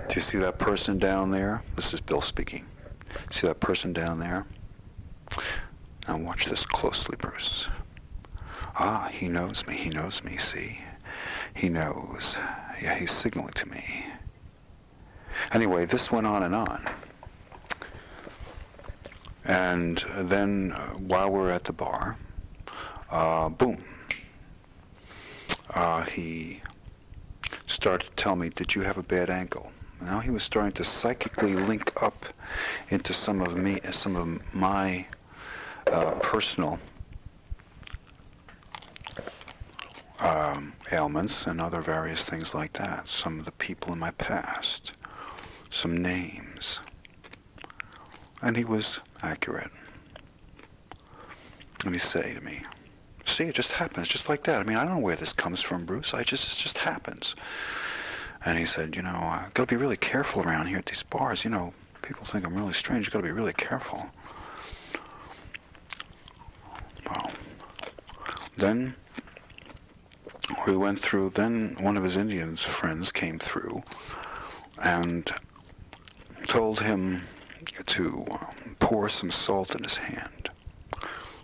Do you see that person down there? This is Bill speaking. See that person down there? Now watch this closely, Bruce. Ah, he knows me, see? He knows. Yeah, he's signaling to me. Anyway, this went on and on. And then, while we're at the bar, boom. He started to tell me, did you have a bad ankle? Now he was starting to psychically link up into some of my personal ailments and other various things like that. Some of the people in my past, some names. And he was accurate. And he say to me, see, it just happens just like that. I mean, I don't know where this comes from, Bruce. It just happens. And he said, gotta be really careful around here at these bars. People think I'm really strange. You gotta be really careful. Well, then we went through, then one of his Indian friends came through and told him to pour some salt in his hand,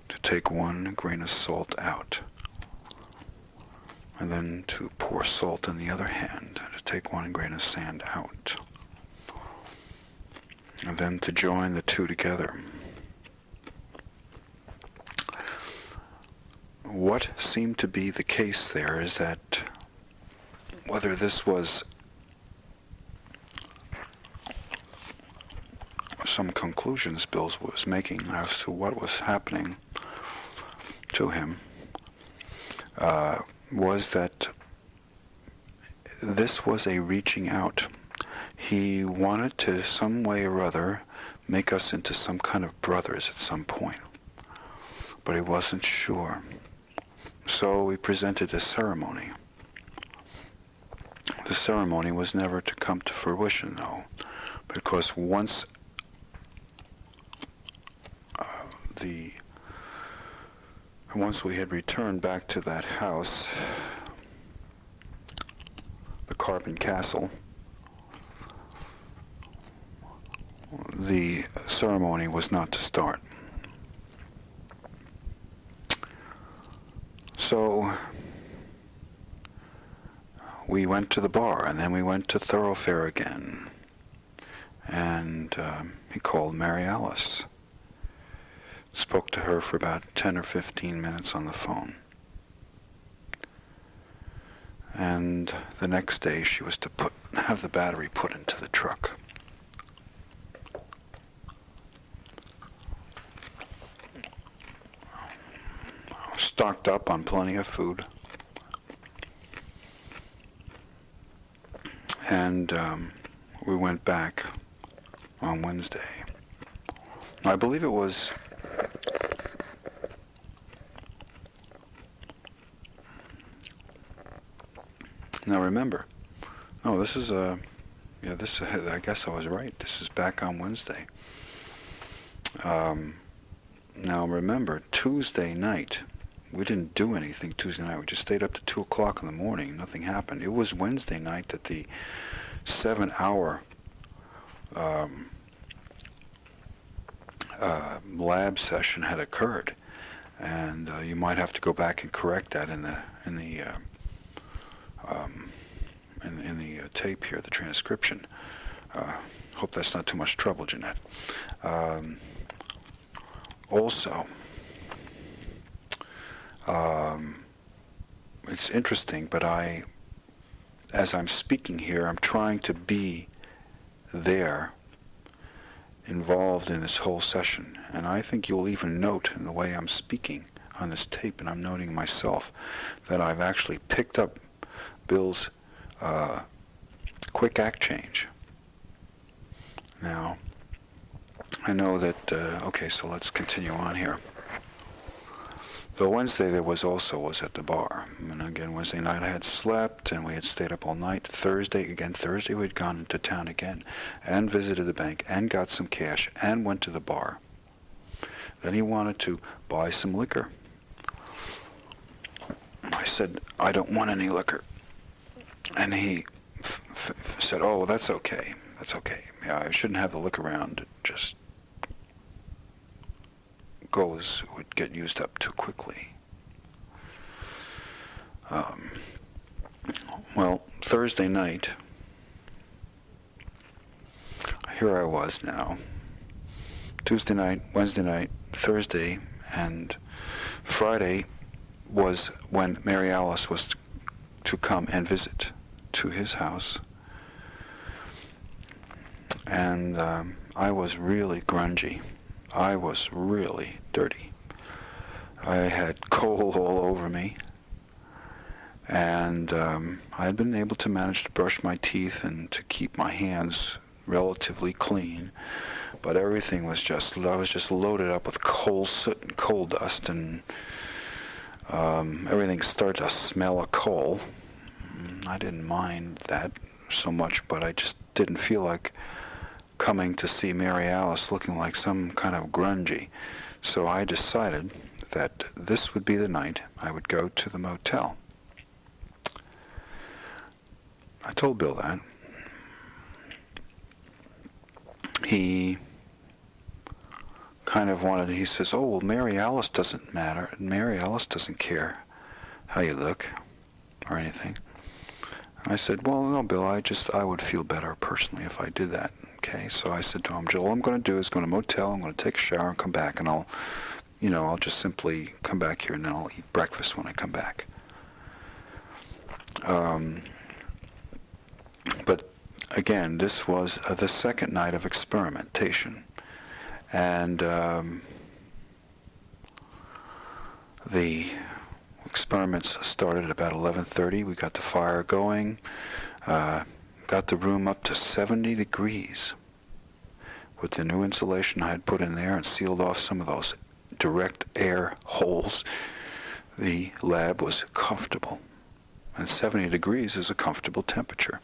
to take 1 grain of salt out, and then to pour salt in the other hand, to take 1 grain of sand out, and then to join the two together. What seemed to be the case there is that whether this was some conclusions Bill was making as to what was happening to him, was that this was a reaching out. He wanted to, some way or other, make us into some kind of brothers at some point, but he wasn't sure. So we presented a ceremony. The ceremony was never to come to fruition, though, because once we had returned back to that house, the Carbon Castle, the ceremony was not to start. So we went to the bar, and then we went to Thoroughfare again, and he called Mary Alice. Spoke to her for about 10 or 15 minutes on the phone. And the next day she was to have the battery put into the truck. Stocked up on plenty of food. And we went back on Wednesday. I believe it was now remember, this is I guess I was right. This is back on Wednesday. Now remember, Tuesday night, we didn't do anything Tuesday night. We just stayed up to 2 o'clock in the morning. Nothing happened. It was Wednesday night that the 7-hour lab session had occurred, and you might have to go back and correct that in the tape here, the transcription. Hope that's not too much trouble, Jeanette. Also, it's interesting, but as I'm speaking here, I'm trying to be there, involved in this whole session, and I think you'll even note in the way I'm speaking on this tape, and I'm noting myself, that I've actually picked up Bill's quick act change. Now, I know that, okay, so let's continue on here. So Wednesday there was at the bar. And again, Wednesday night I had slept and we had stayed up all night. Thursday we had gone into town again and visited the bank and got some cash and went to the bar. Then he wanted to buy some liquor. I said, I don't want any liquor. And he said, oh, that's okay. That's okay. Yeah, I shouldn't have the liquor around. It just would get used up too quickly. Well, Thursday night, here I was now. Tuesday night, Wednesday night, Thursday, and Friday was when Mary Alice was to come and visit to his house. And I was really grungy. I was really dirty. I had coal all over me. And I had been able to manage to brush my teeth and to keep my hands relatively clean. But everything was I was just loaded up with coal soot and coal dust, and everything started to smell of coal. I didn't mind that so much, but I just didn't feel like coming to see Mary Alice looking like some kind of grungy. So I decided that this would be the night I would go to the motel. I told Bill that. He kind of wanted, he says, oh, well, Mary Alice doesn't matter. Mary Alice doesn't care how you look or anything. I said, well, no, Bill, I would feel better personally if I did that. Okay, so I said to him, Joel, all I'm going to do is go to a motel, I'm going to take a shower and come back, and I'll just simply come back here and then I'll eat breakfast when I come back. But again, this was the second night of experimentation. And the experiments started at about 11:30. We got the fire going, got the room up to 70 degrees with the new insulation I had put in there and sealed off some of those direct air holes. The lab was comfortable, and 70 degrees is a comfortable temperature.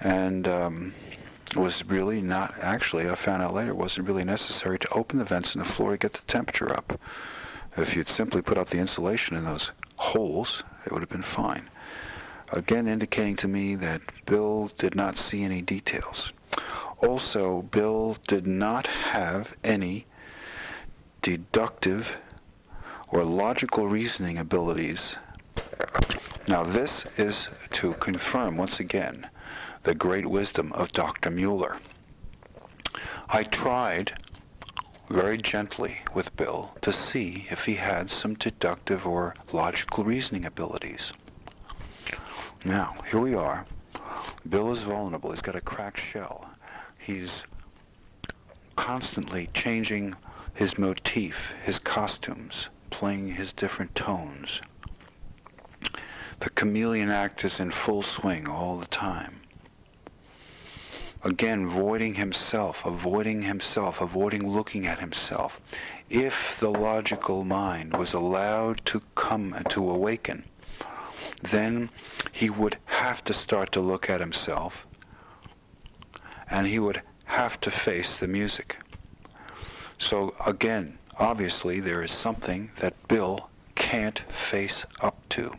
And it was really not, actually, I found out later, it wasn't really necessary to open the vents in the floor to get the temperature up. If you'd simply put up the insulation in those holes, it would have been fine. Again, indicating to me that Bill did not see any details. Also, Bill did not have any deductive or logical reasoning abilities. Now, this is to confirm, once again, the great wisdom of Dr. Mueller. I tried very gently with Bill to see if he had some deductive or logical reasoning abilities. Now, here we are. Bill is vulnerable. He's got a cracked shell. He's constantly changing his motif, his costumes, playing his different tones. The chameleon act is in full swing all the time. Again, avoiding himself, avoiding looking at himself. If the logical mind was allowed to come and to awaken, then he would have to start to look at himself, and he would have to face the music. So again, obviously there is something that Bill can't face up to.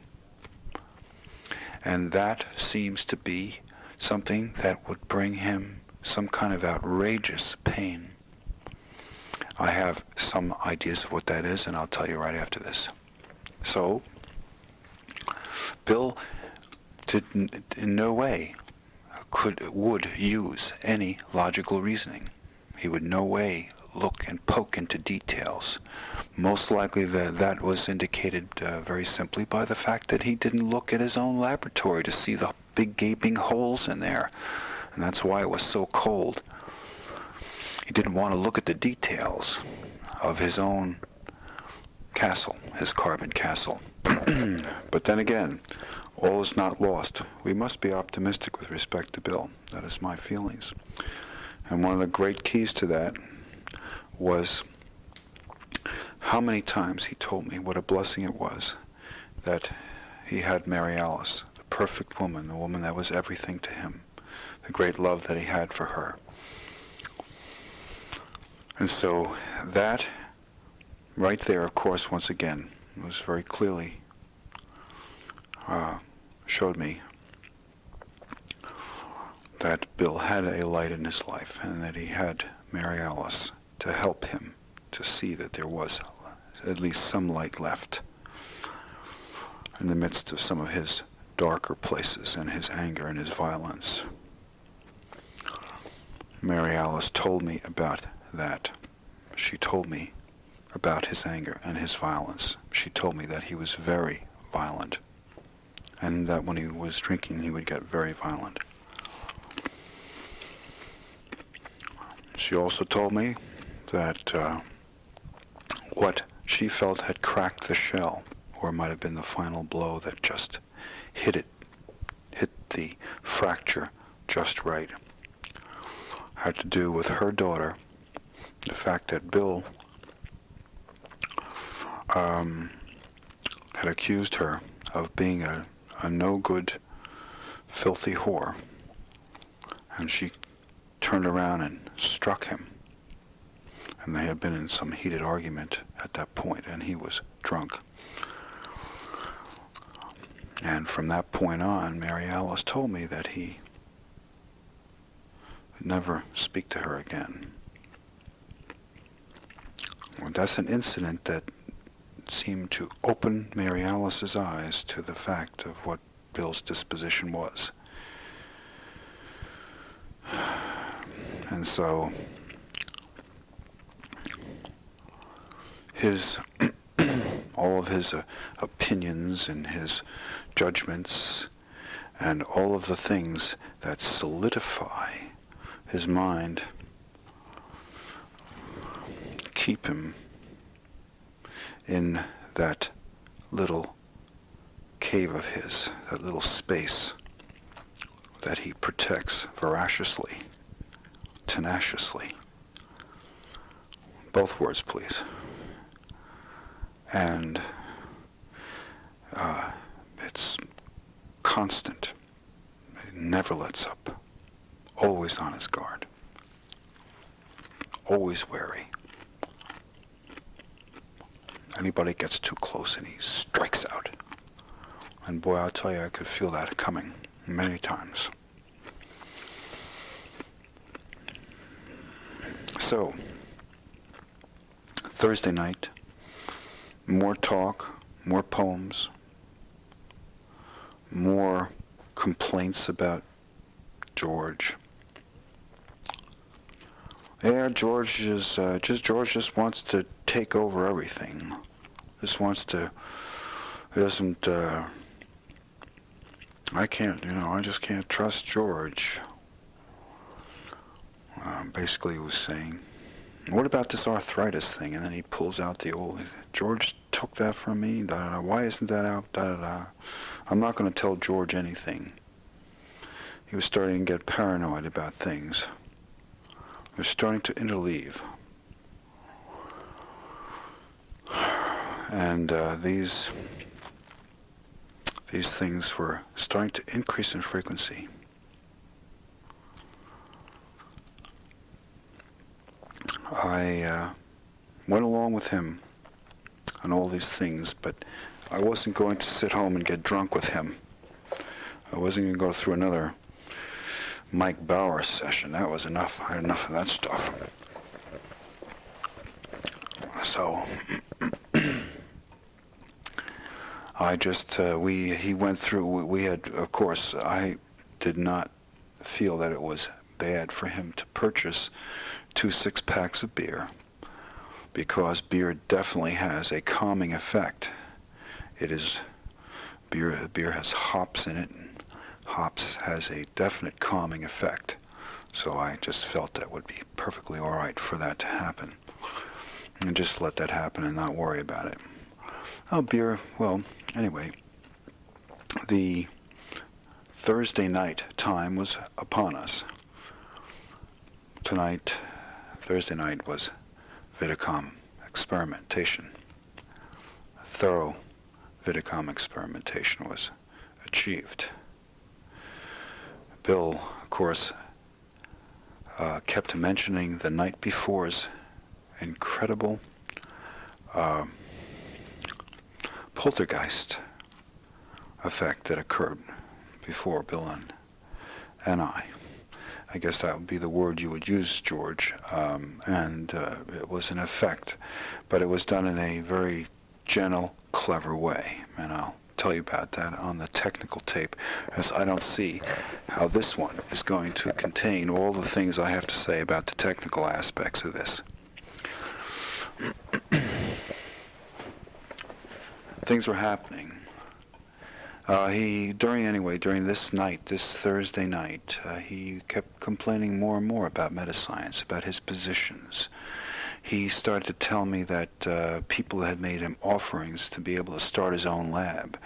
And that seems to be something that would bring him some kind of outrageous pain. I have some ideas of what that is, and I'll tell you right after this. So, Bill did in no way would use any logical reasoning. He would no way look and poke into details. Most likely that was indicated very simply by the fact that he didn't look at his own laboratory to see the big gaping holes in there. And that's why it was so cold. He didn't want to look at the details of his own castle, his carbon castle. But then again, all is not lost. We must be optimistic with respect to Bill. That is my feelings. And one of the great keys to that was how many times he told me what a blessing it was that he had Mary Alice, the perfect woman, the woman that was everything to him, the great love that he had for her. And so that right there, of course, once again, was very clearly showed me that Bill had a light in his life, and that he had Mary Alice to help him to see that there was at least some light left in the midst of some of his darker places and his anger and his violence. Mary Alice told me about that. She told me about his anger and his violence. She told me that he was very violent, and that when he was drinking he would get very violent. She also told me that what she felt had cracked the shell, or might have been the final blow that just hit the fracture just right, had to do with her daughter, the fact that Bill had accused her of being a no-good, filthy whore, and she turned around and struck him. And they had been in some heated argument at that point, and he was drunk. And from that point on, Mary Alice told me that he would never speak to her again. Well, that's an incident that seemed to open Mary Alice's eyes to the fact of what Bill's disposition was. And so his all of his opinions and his judgments and all of the things that solidify his mind keep him in that little cave of his, that little space that he protects voraciously, tenaciously. Both words, please. And it's constant. He never lets up. Always on his guard. Always wary. Anybody gets too close and he strikes out. And boy, I'll tell you, I could feel that coming many times. So, Thursday night, more talk, more poems, more complaints about George. Yeah, George just wants to take over everything. He doesn't, I just can't trust George. Basically he was saying, what about this arthritis thing? And then he pulls out the old, George took that from me, da-da-da. Why isn't that out, da-da-da. I'm not going to tell George anything. He was starting to get paranoid about things. He was starting to interleave. And these things were starting to increase in frequency. I went along with him on all these things, but I wasn't going to sit home and get drunk with him. I wasn't going to go through another Mike Bauer session. That was enough. I had enough of that stuff. So I just, he went through, we had, of course, I did not feel that it was bad for him to purchase 2 6-packs of beer, because beer definitely has a calming effect. It is, beer has hops in it, and hops has a definite calming effect. So I just felt that would be perfectly all right for that to happen. And just let that happen and not worry about it. Oh, beer, well, anyway, the Thursday night time was upon us. Thursday night was Vidicom experimentation. Thorough Vidicom experimentation was achieved. Bill, of course, kept mentioning the night before's incredible poltergeist effect that occurred before Bill and I. I guess that would be the word you would use, George. And it was an effect, but it was done in a very gentle, clever way. And I'll tell you about that on the technical tape, as I don't see how this one is going to contain all the things I have to say about the technical aspects of this. Things were happening. During this night, this Thursday night, he kept complaining more and more about Metascience, about his positions. He started to tell me that people had made him offerings to be able to start his own lab.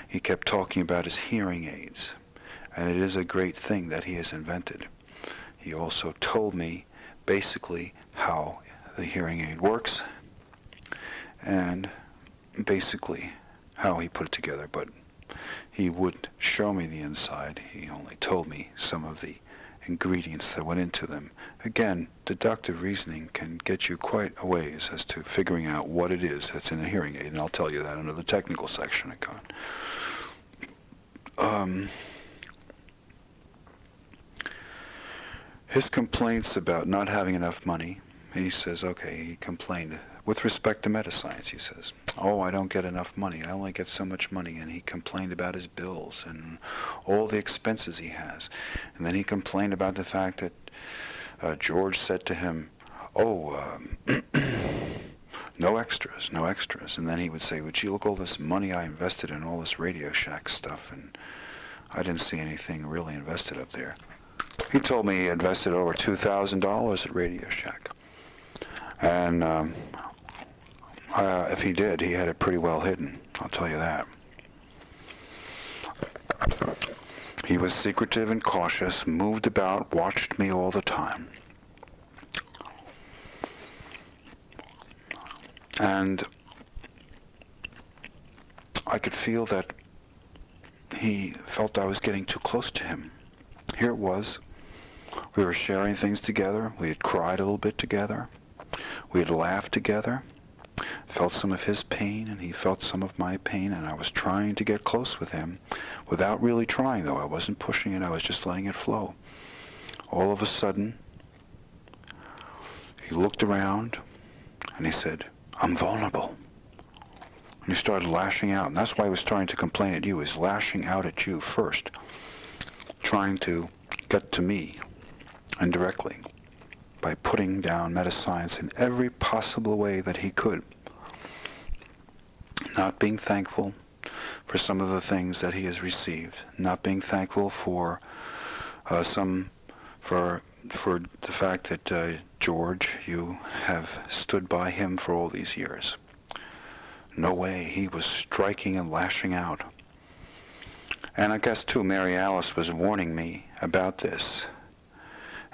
He kept talking about his hearing aids, and it is a great thing that he has invented. He also told me basically how the hearing aid works, and basically how he put it together, but he wouldn't show me the inside. He only told me some of the ingredients that went into them. Again, deductive reasoning can get you quite a ways as to figuring out what it is that's in a hearing aid, and I'll tell you that under the technical section again. His complaints about not having enough money, he says, okay, he complained with respect to Metascience, he says, oh, I don't get enough money. I only get so much money. And he complained about his bills and all the expenses he has. And then he complained about the fact that George said to him, oh, no extras, no extras. And then he would say, would you look all this money I invested in all this Radio Shack stuff? And I didn't see anything really invested up there. He told me he invested over $2,000 at Radio Shack. And if he did, he had it pretty well hidden, I'll tell you that. He was secretive and cautious, moved about, watched me all the time. And I could feel that he felt I was getting too close to him. Here it was. We were sharing things together. We had cried a little bit together. We had laughed together. Felt some of his pain, and he felt some of my pain, and I was trying to get close with him without really trying, though. I wasn't pushing it. I was just letting it flow. All of a sudden, he looked around, and he said, I'm vulnerable. And he started lashing out, and that's why he was starting to complain at you. He was lashing out at you first, trying to get to me indirectly by putting down Metascience in every possible way that he could. Not being thankful for some of the things that he has received, not being thankful for the fact that George, you have stood by him for all these years. No way. He was striking and lashing out. And I guess too, Mary Alice was warning me about this,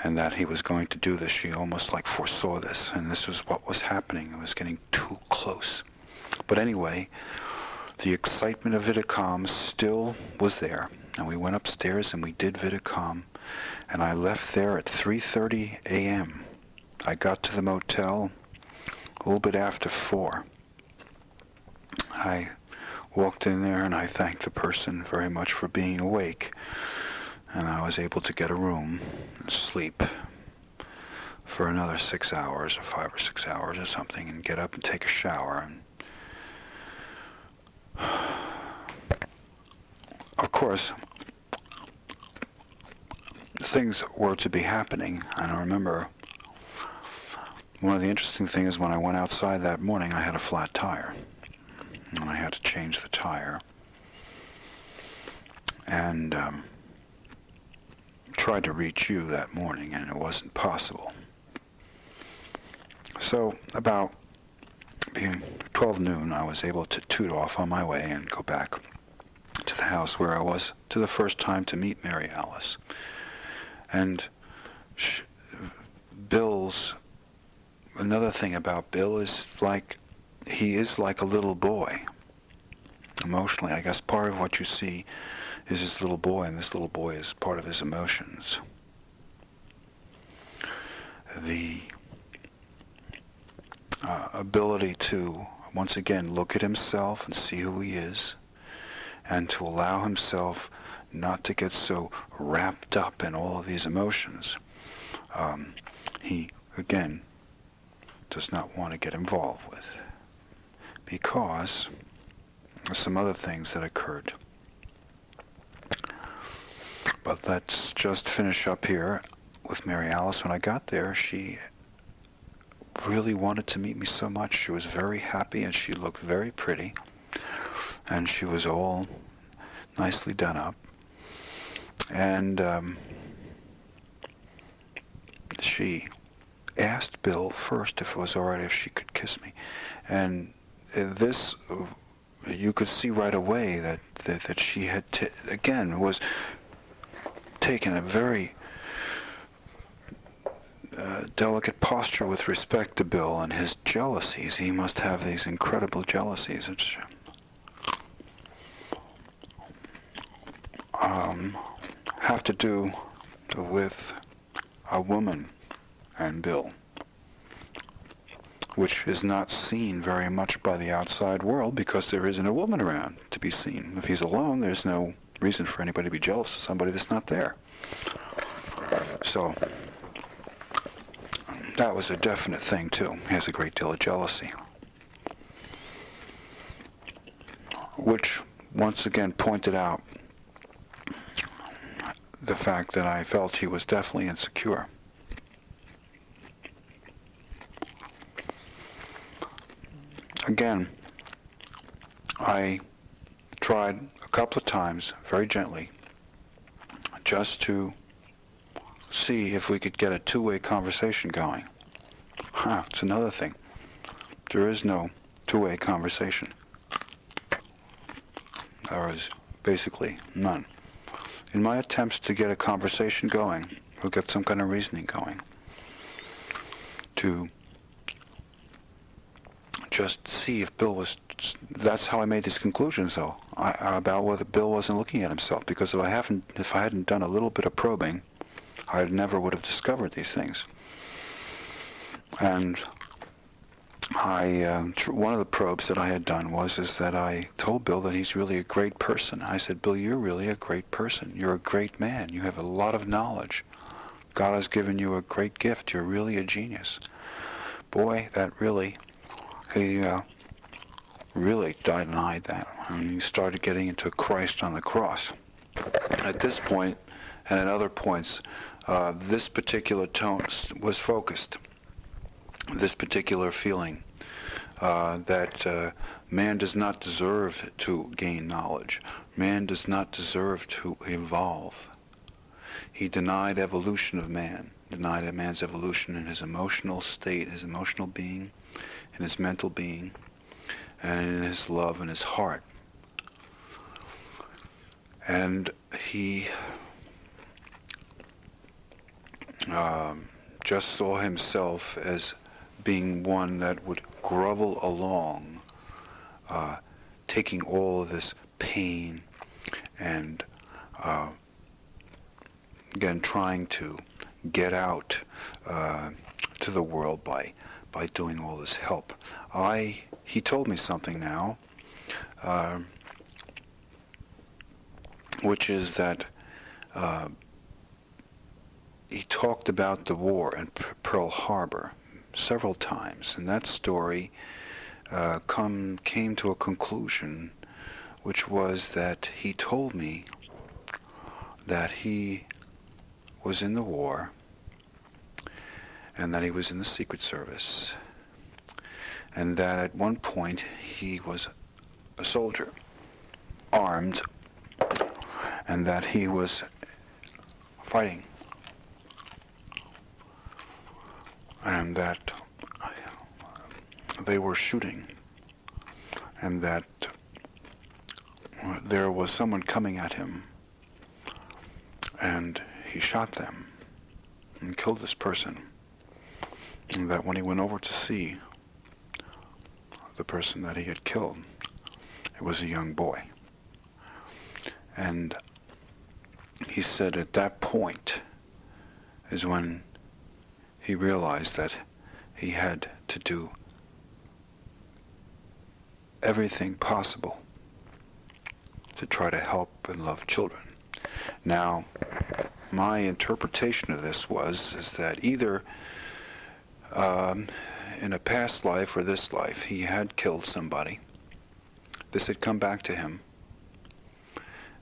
and that he was going to do this. She almost like foresaw this, and this was what was happening. It was getting too close. But anyway, the excitement of Vidicom still was there, and we went upstairs and we did Vidicom, and I left there at 3:30 a.m. I got to the motel a little bit after 4. I walked in there and I thanked the person very much for being awake, and I was able to get a room and sleep for another 6 hours or 5 or 6 hours or something, and get up and take a shower. And of course, things were to be happening, and I remember one of the interesting things, when I went outside that morning, I had a flat tire, and I had to change the tire, and tried to reach you that morning, and it wasn't possible. So about being 12 noon, I was able to toot off on my way and go back to the house where I was to the first time to meet Mary Alice. And another thing about Bill is he is like a little boy. Emotionally, I guess part of what you see is his little boy, and this little boy is part of his emotions. The ability to, once again, look at himself and see who he is, and to allow himself not to get so wrapped up in all of these emotions. He, again, does not want to get involved with, because of some other things that occurred. But let's just finish up here with Mary Alice. When I got there, she really wanted to meet me so much. She was very happy, and she looked very pretty, and she was all nicely done up. And she asked Bill first if it was all right if she could kiss me. And this, you could see right away that she had, again, was taken a very delicate posture with respect to Bill and his jealousies. He must have these incredible jealousies, which have to do with a woman and Bill, which is not seen very much by the outside world because there isn't a woman around to be seen. If he's alone, there's no reason for anybody to be jealous of somebody that's not there. So that was a definite thing too. He has a great deal of jealousy, which once again pointed out the fact that I felt he was definitely insecure. Again, I tried a couple of times, very gently, just to see if we could get a two-way conversation going. It's another thing. There is no two-way conversation. There is basically none. In my attempts to get a conversation going, or get some kind of reasoning going, to just see if Bill was, that's how I made these conclusions though, about whether Bill wasn't looking at himself, because if I hadn't done a little bit of probing, I never would have discovered these things. And one of the probes that I had done is that I told Bill that he's really a great person. I said, Bill, you're really a great person. You're a great man. You have a lot of knowledge. God has given you a great gift. You're really a genius. Boy, that really, he really denied that. I mean, he started getting into Christ on the cross. At this point, and at other points, this particular tone was focused. This particular feeling that man does not deserve to gain knowledge. Man does not deserve to evolve. He denied evolution of man, denied man's evolution in his emotional state, his emotional being, in his mental being, and in his love and his heart. And he just saw himself as being one that would grovel along, taking all of this pain and again trying to get out to the world by doing all this help. He told me something now, which is that he talked about the war in Pearl Harbor several times, and that story came to a conclusion, which was that he told me that he was in the war and that he was in the Secret Service, and that at one point he was a soldier, armed, and that he was fighting, and that they were shooting, and that there was someone coming at him, and he shot them and killed this person, and that when he went over to see the person that he had killed, it was a young boy. And he said at that point is when he realized that he had to do everything possible to try to help and love children. Now, my interpretation of this is that either in a past life or this life, he had killed somebody. This had come back to him.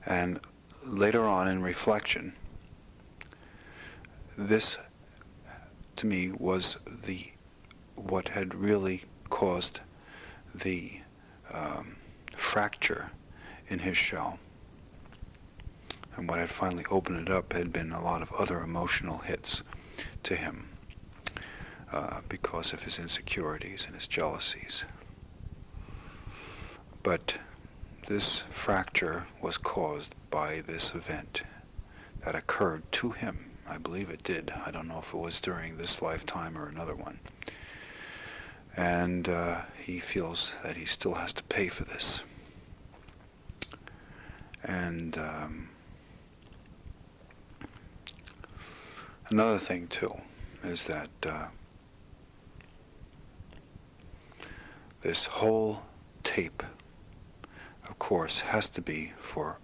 And later on in reflection, this, to me, was what had really caused the fracture in his shell. And what had finally opened it up had been a lot of other emotional hits to him because of his insecurities and his jealousies. But this fracture was caused by this event that occurred to him. I believe it did. I don't know if it was during this lifetime or another one. And he feels that he still has to pay for this. And another thing, too, is that this whole tape, of course, has to be for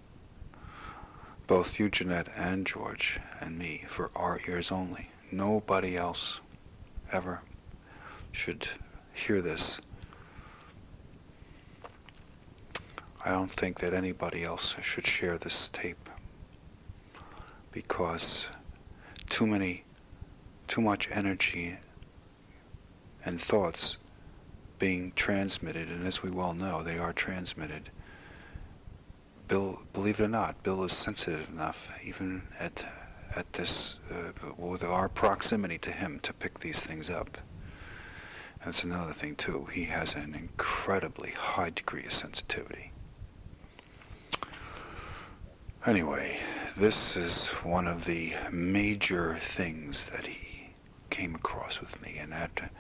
both you, Jeanette, and George, and me, for our ears only. Nobody else ever should hear this. I don't think that anybody else should share this tape because too much energy and thoughts being transmitted, and as we well know, they are transmitted. Bill, believe it or not, Bill is sensitive enough, even at this, with our proximity to him, to pick these things up. That's another thing, too. He has an incredibly high degree of sensitivity. Anyway, this is one of the major things that he came across with me, and that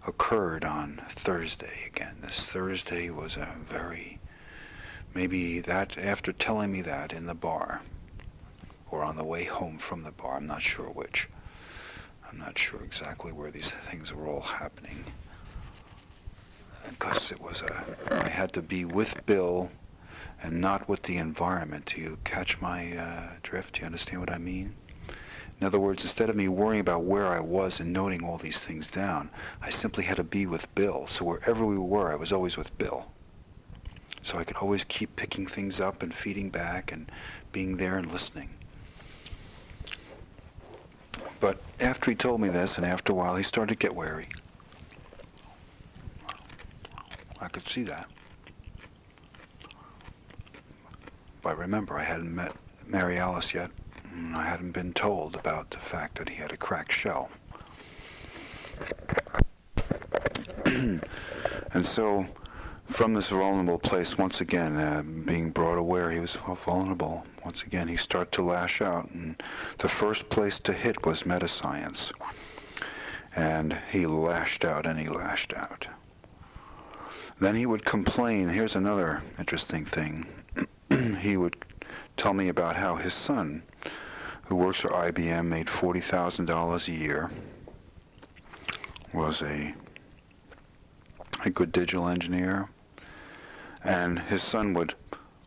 occurred on Thursday again. This Thursday was a very, maybe that, after telling me that in the bar, or on the way home from the bar, I'm not sure which. I'm not sure exactly where these things were all happening. Because it was I had to be with Bill and not with the environment. Do you catch my drift? Do you understand what I mean? In other words, instead of me worrying about where I was and noting all these things down, I simply had to be with Bill. So wherever we were, I was always with Bill. So I could always keep picking things up and feeding back and being there and listening. But after he told me this, and after a while, he started to get wary. I could see that. But remember, I hadn't met Mary Alice yet. I hadn't been told about the fact that he had a cracked shell. And so, from this vulnerable place, once again, being brought aware he was vulnerable, once again he started to lash out. And the first place to hit was Metascience. And he lashed out and he lashed out. Then he would complain. Here's another interesting thing. He would tell me about how his son, who works for IBM, made $40,000 a year, was a good digital engineer, and his son would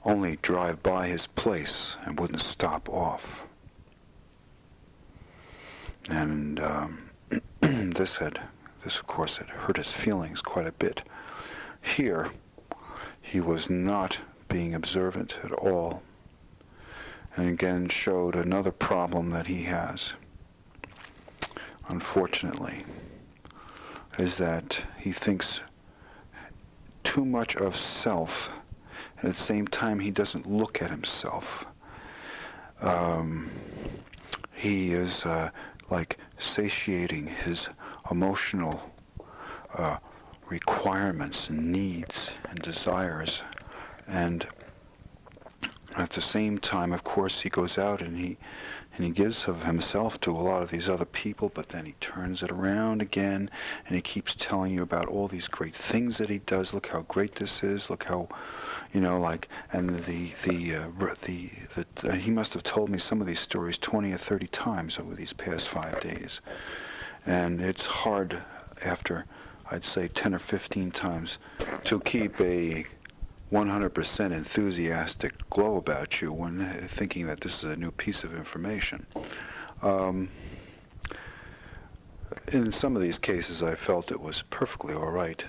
only drive by his place and wouldn't stop off. And this of course had hurt his feelings quite a bit. Here, he was not being observant at all, and again showed another problem that he has, unfortunately, is that he thinks too much of self, and at the same time he doesn't look at himself. He is like satiating his emotional requirements and needs and desires, and at the same time, of course, he goes out and he gives of himself to a lot of these other people, but then he turns it around again, and he keeps telling you about all these great things that he does. Look how great this is. Look how, and he must have told me some of these stories 20 or 30 times over these past 5 days, and it's hard after, I'd say 10 or 15 times, to keep a 100% enthusiastic glow about you when thinking that this is a new piece of information. In some of these cases, I felt it was perfectly all right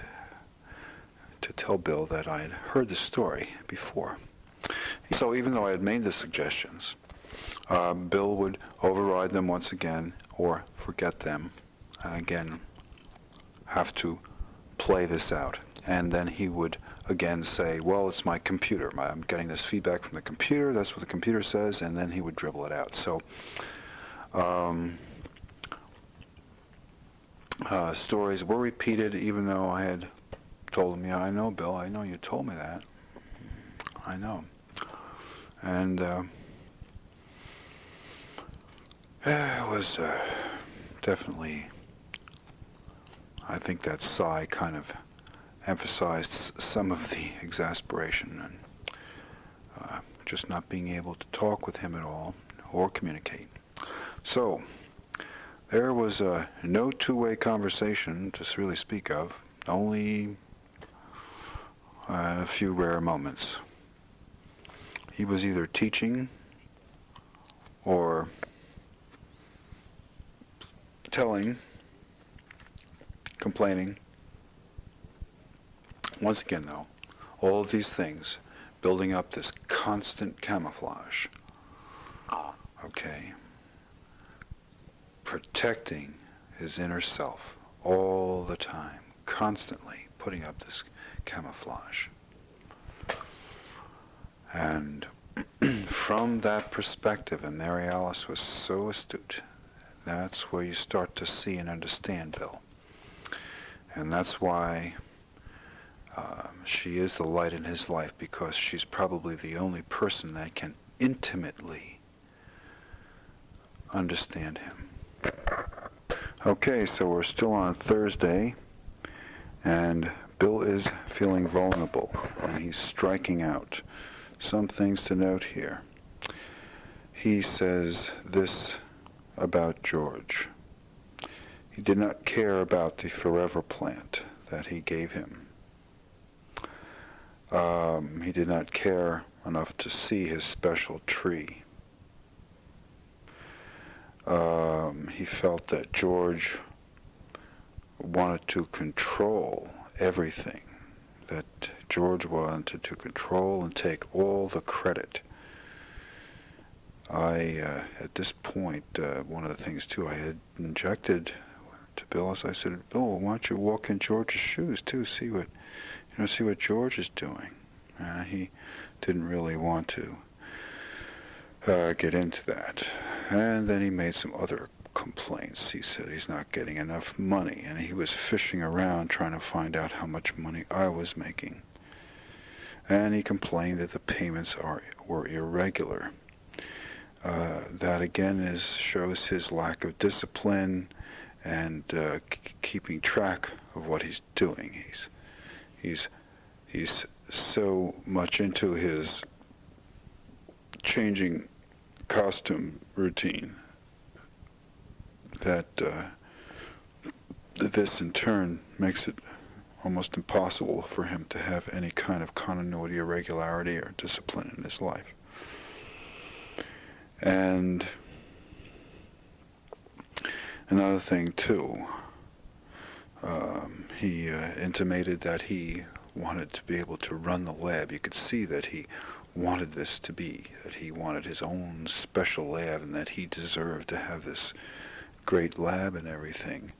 to tell Bill that I had heard the story before. So even though I had made the suggestions, Bill would override them once again or forget them, and again have to play this out. And then he would again say, well, it's my computer. I'm getting this feedback from the computer. That's what the computer says. And then he would dribble it out. So stories were repeated, even though I had told him, yeah, I know, Bill. I know you told me that. I know. And it was definitely, I think that sigh kind of emphasized some of the exasperation and just not being able to talk with him at all or communicate. So there was no two-way conversation to really speak of, only a few rare moments. He was either teaching or telling, complaining. Once again, though, all of these things building up this constant camouflage. Okay. Protecting his inner self all the time, constantly putting up this camouflage. And from that perspective, and Mary Alice was so astute, that's where you start to see and understand Bill. And that's why she is the light in his life, because she's probably the only person that can intimately understand him. Okay, so we're still on Thursday, and Bill is feeling vulnerable, and he's striking out. Some things to note here. He says this about George. He did not care about the forever plant that he gave him. He did not care enough to see his special tree. He felt that George wanted to control everything, that George wanted to control and take all the credit. At this point, one of the things too, I had injected to Bill, as I said, Bill, why don't you walk in George's shoes too, see what George is doing. He didn't really want to get into that. And then he made some other complaints. He said he's not getting enough money, and he was fishing around trying to find out how much money I was making. And he complained that the payments were irregular. That again shows his lack of discipline and keeping track of what he's doing. He's so much into his changing costume routine that this in turn makes it almost impossible for him to have any kind of continuity or regularity or discipline in his life. And another thing too, he intimated that he wanted to be able to run the lab. You could see that he wanted this to be, that he wanted his own special lab and that he deserved to have this great lab and everything.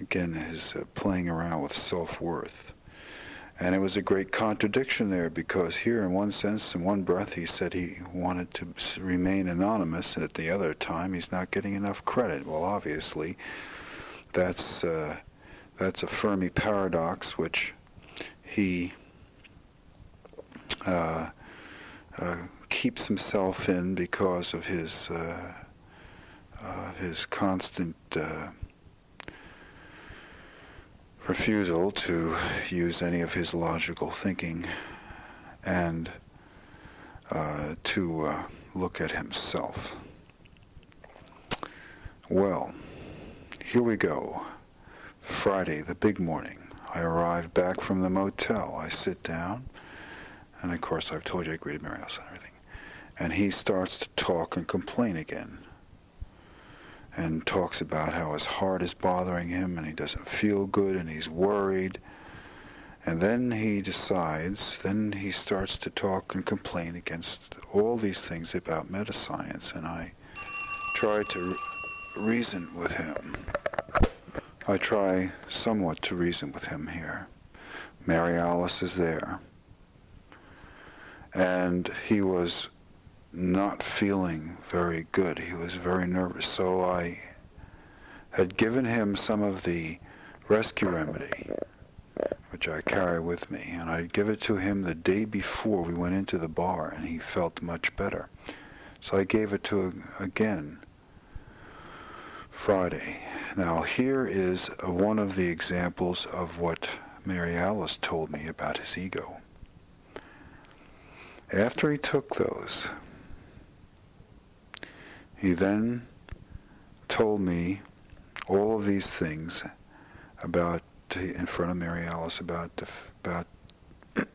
Again, his playing around with self-worth. And it was a great contradiction there, because here in one sense, in one breath, he said he wanted to remain anonymous, and at the other time, he's not getting enough credit. Well, obviously, that's a Fermi paradox, which he keeps himself in because of his constant refusal to use any of his logical thinking and to look at himself. Well, here we go. Friday, the big morning. I arrive back from the motel. I sit down, and of course I've told you I greeted Mary Alice and everything. And he starts to talk and complain again, and talks about how his heart is bothering him, and he doesn't feel good, and he's worried. And then he decides, then he starts to talk and complain against all these things about Metascience, and I try to reason with him. I try somewhat to reason with him here. Mary Alice is there. And he was not feeling very good. He was very nervous. So I had given him some of the rescue remedy, which I carry with me, and I'd give it to him the day before we went into the bar, and he felt much better. So I gave it to him again Friday. Now here is one of the examples of what Mary Alice told me about his ego. After he took those, he then told me all of these things about, in front of Mary Alice, about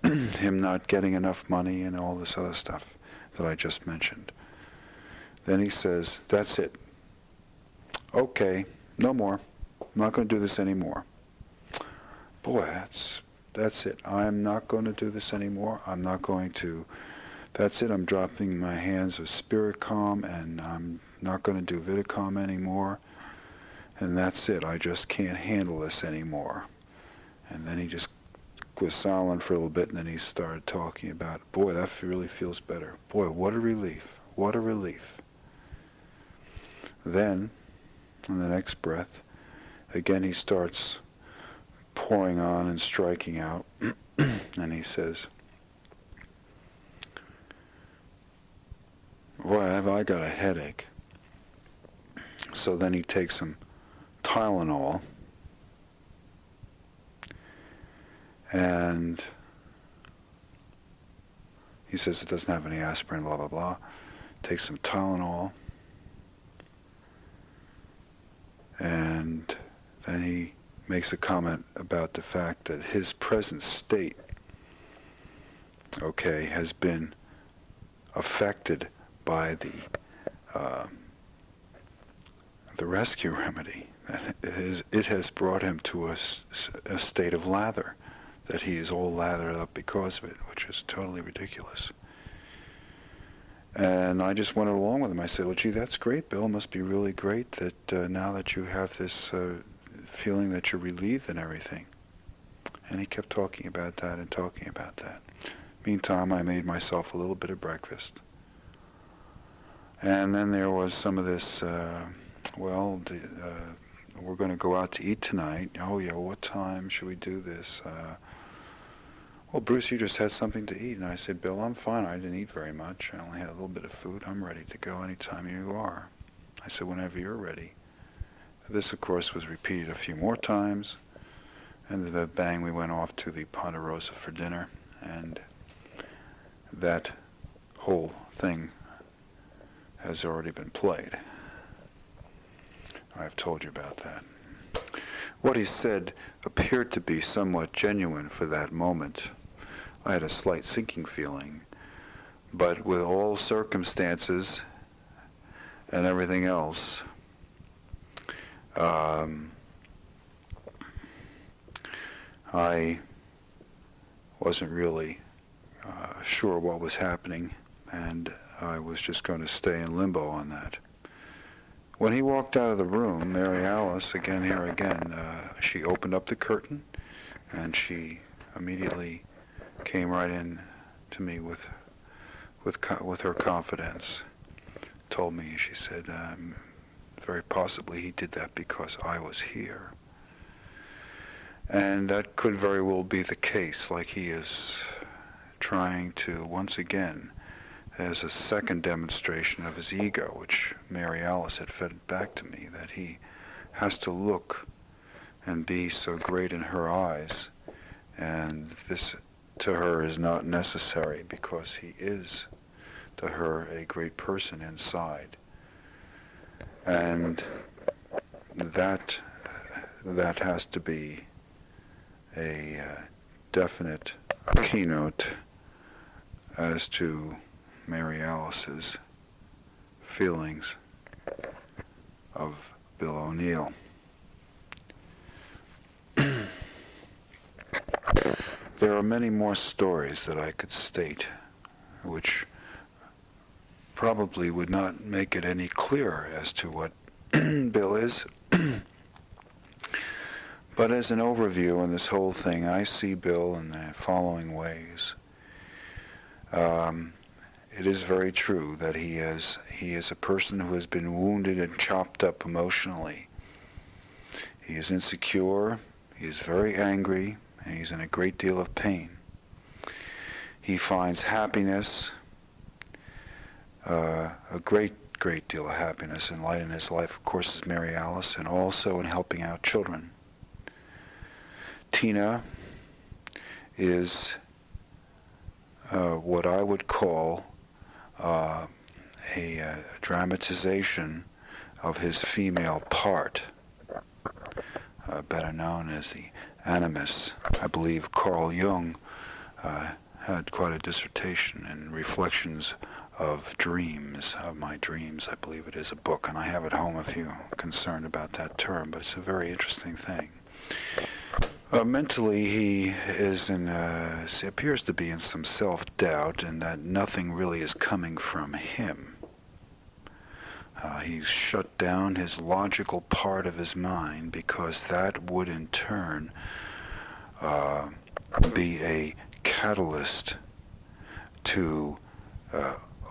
him not getting enough money and all this other stuff that I just mentioned. Then he says, "That's it. Okay, no more. I'm not going to do this anymore." Boy, that's it. I'm not going to do this anymore. I'm not going to. That's it. I'm dropping my hands of Spiricom, and I'm not going to do Vidicom anymore. And that's it. I just can't handle this anymore. And then he just was silent for a little bit, and then he started talking about, boy, that really feels better. Boy, what a relief. What a relief. Then, in the next breath, again he starts pouring on and striking out, and he says, boy, have I got a headache. So then he takes some Tylenol, and he says it doesn't have any aspirin, blah, blah, blah. Takes some Tylenol, and then he makes a comment about the fact that his present state, okay, has been affected by the rescue remedy. It has brought him to a state of lather, that he is all lathered up because of it, which is totally ridiculous. And I just went along with him. I said, well, gee, that's great, Bill. It must be really great that now that you have this feeling that you're relieved and everything. And he kept talking about that and talking about that. Meantime, I made myself a little bit of breakfast. And then there was some of this, we're going to go out to eat tonight. Oh, yeah, what time should we do this? Well, Bruce, you just had something to eat. And I said, Bill, I'm fine. I didn't eat very much. I only had a little bit of food. I'm ready to go anytime you are. I said, whenever you're ready. This, of course, was repeated a few more times. And then, bang, we went off to the Ponderosa for dinner. And that whole thing has already been played. I've told you about that. What he said appeared to be somewhat genuine for that moment. I had a slight sinking feeling, but with all circumstances and everything else, I wasn't really sure what was happening, and I was just going to stay in limbo on that. When he walked out of the room, Mary Alice, she opened up the curtain, and she immediately came right in to me with her confidence. Told me, she said, very possibly he did that because I was here. And that could very well be the case, like he is trying to, once again, as a second demonstration of his ego, which Mary Alice had fed back to me, that he has to look and be so great in her eyes, and this to her is not necessary because he is to her a great person inside. And that has to be a definite keynote as to Mary Alice's feelings of Bill O'Neill. There are many more stories that I could state, which probably would not make it any clearer as to what Bill is. But as an overview on this whole thing, I see Bill in the following ways. It is very true that he is a person who has been wounded and chopped up emotionally. He is insecure, he is very angry, and he's in a great deal of pain. He finds happiness, a great deal of happiness and light in his life, of course, is Mary Alice, and also in helping out children. Tina is what I would call a dramatization of his female part, better known as the animus. I believe Carl Jung had quite a dissertation in Reflections of Dreams, of My Dreams. I believe it is a book, and I have it home if you're concerned about that term, but it's a very interesting thing. Mentally, he appears to be in some self-doubt, and that nothing really is coming from him. He's shut down his logical part of his mind, because that would in turn be a catalyst to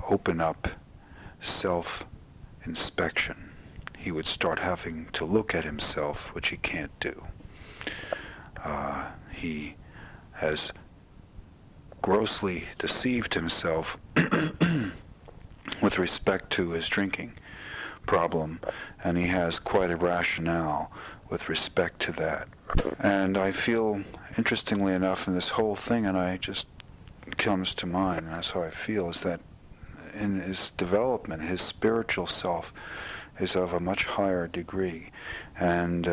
open up self-inspection. He would start having to look at himself, which he can't do. He has grossly deceived himself with respect to his drinking problem, and he has quite a rationale with respect to that. And I feel, interestingly enough, in this whole thing, and it just comes to mind, and that's how I feel, is that in his development, his spiritual self is of a much higher degree. And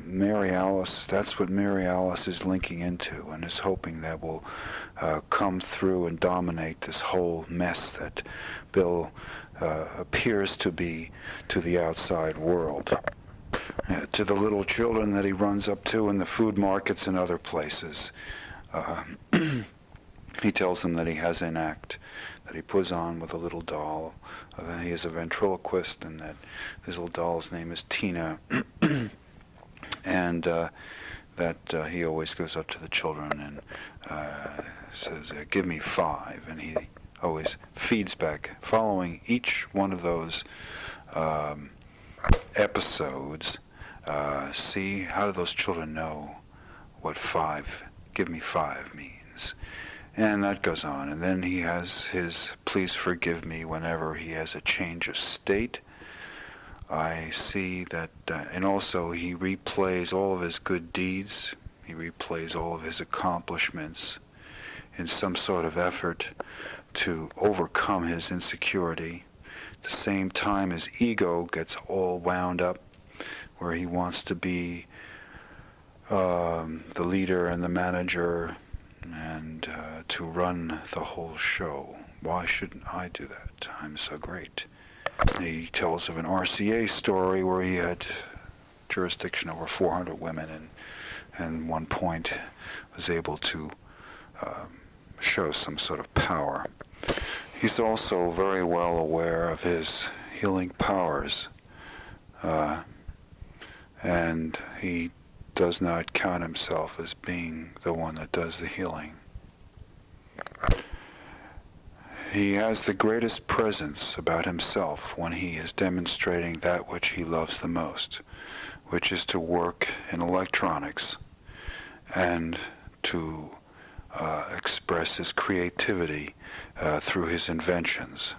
Mary Alice, that's what Mary Alice is linking into and is hoping that will come through and dominate this whole mess that Bill appears to be to the outside world. To the little children that he runs up to in the food markets and other places. He tells them that he has an act that he puts on with a little doll. He is a ventriloquist, and that his little doll's name is Tina. And that he always goes up to the children and says, "Give me 5." And he always feeds back, following each one of those episodes. See, how do those children know what give me 5 means? And that goes on. And then he has his "please forgive me" whenever he has a change of state. I see that, and also he replays all of his good deeds. He replays all of his accomplishments in some sort of effort to overcome his insecurity. At the same time, his ego gets all wound up, where he wants to be the leader and the manager, and to run the whole show. Why shouldn't I do that? I'm so great. He tells of an RCA story where he had jurisdiction over 400 women, and one point was able to show some sort of power. He's also very well aware of his healing powers, and he does not count himself as being the one that does the healing. He has the greatest presence about himself when he is demonstrating that which he loves the most, which is to work in electronics and to express his creativity through his inventions.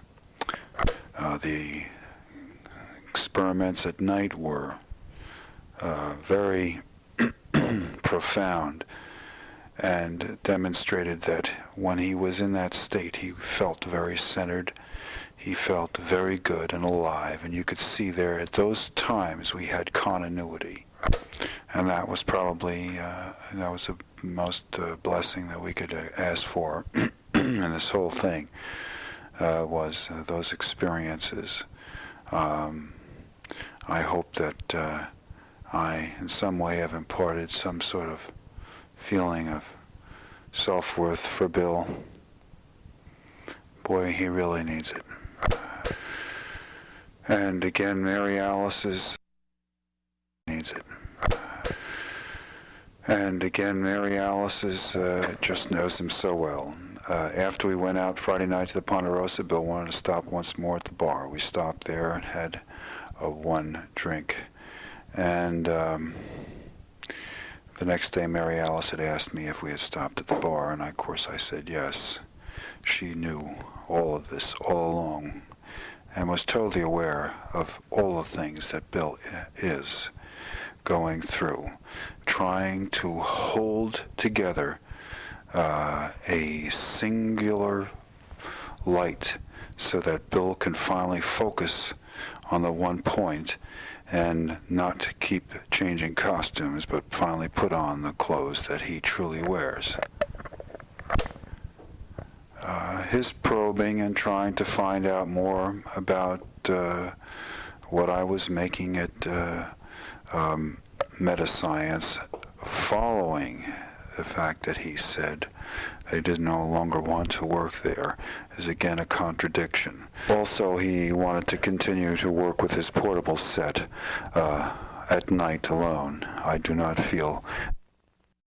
The experiments at night were very profound, and demonstrated that when he was in that state, he felt very centered, he felt very good and alive, and you could see there at those times we had continuity. And that was probably, that was a most blessing that we could ask for in this whole thing was those experiences. I hope that I, in some way, have imparted some sort of feeling of self-worth for Bill. Boy, he really needs it. And again, Mary Alice's needs it. And again, Mary Alice's just knows him so well. After we went out Friday night to the Ponderosa, Bill wanted to stop once more at the bar. We stopped there and had one drink. And the next day, Mary Alice had asked me if we had stopped at the bar, and of course I said yes. She knew all of this all along and was totally aware of all the things that Bill is going through, trying to hold together a singular light so that Bill can finally focus on the one point and not keep changing costumes, but finally put on the clothes that he truly wears. His probing and trying to find out more about what I was making at Metascience, following the fact that he said that he did no longer want to work there, is again a contradiction. Also, he wanted to continue to work with his portable set at night alone. I do not feel